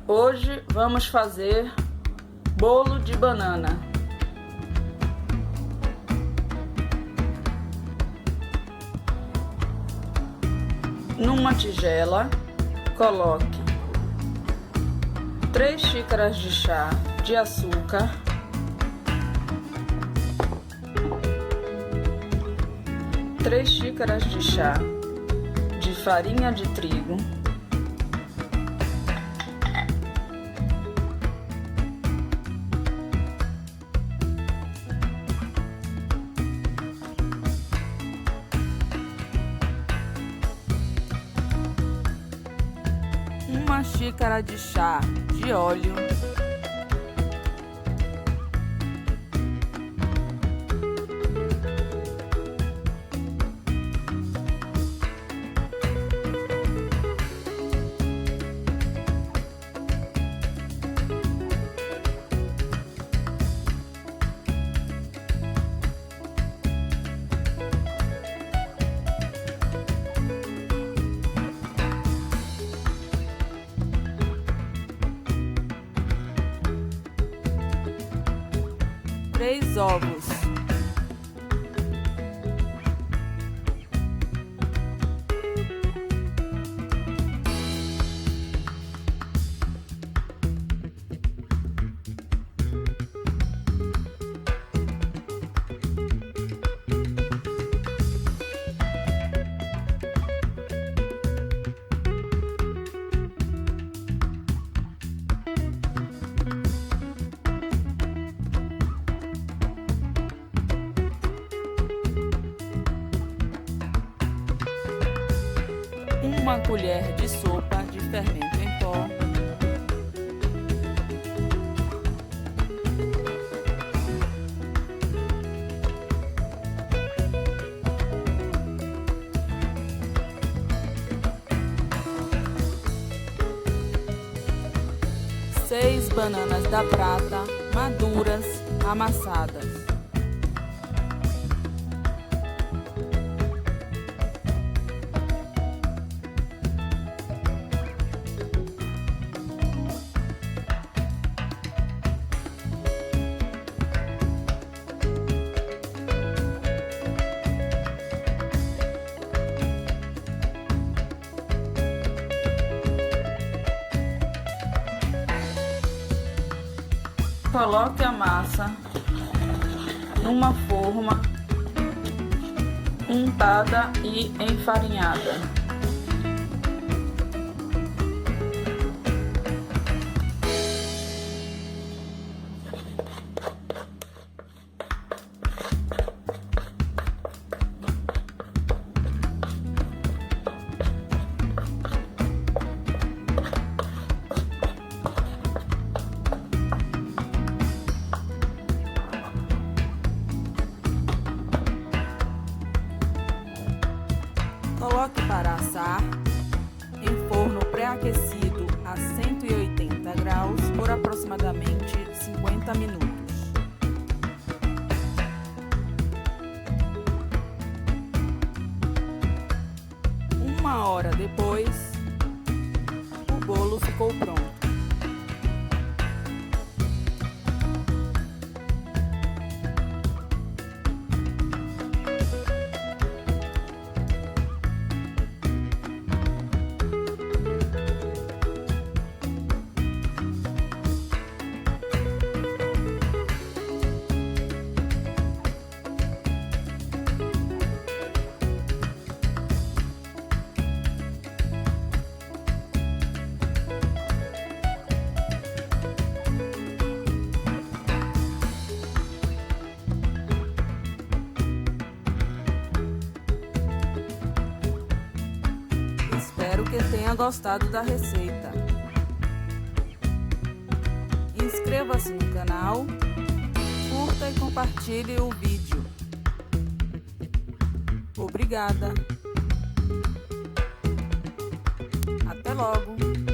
Hoje vamos fazer bolo de banana. Numa tigela, coloque 3 xícaras de chá de açúcar, 3 xícaras de chá de farinha de trigo, 1 xícara de chá de óleo, 3 ovos, uma colher de sopa de fermento em pó, seis bananas da prata, maduras, amassadas. Coloque a massa numa forma untada e enfarinhada. Coloque para assar em forno pré-aquecido a 180 graus por aproximadamente 50 minutos. Uma hora depois, o bolo ficou pronto. Espero que tenha gostado da receita. Inscreva-se no canal, curta e compartilhe o vídeo. Obrigada. Até logo!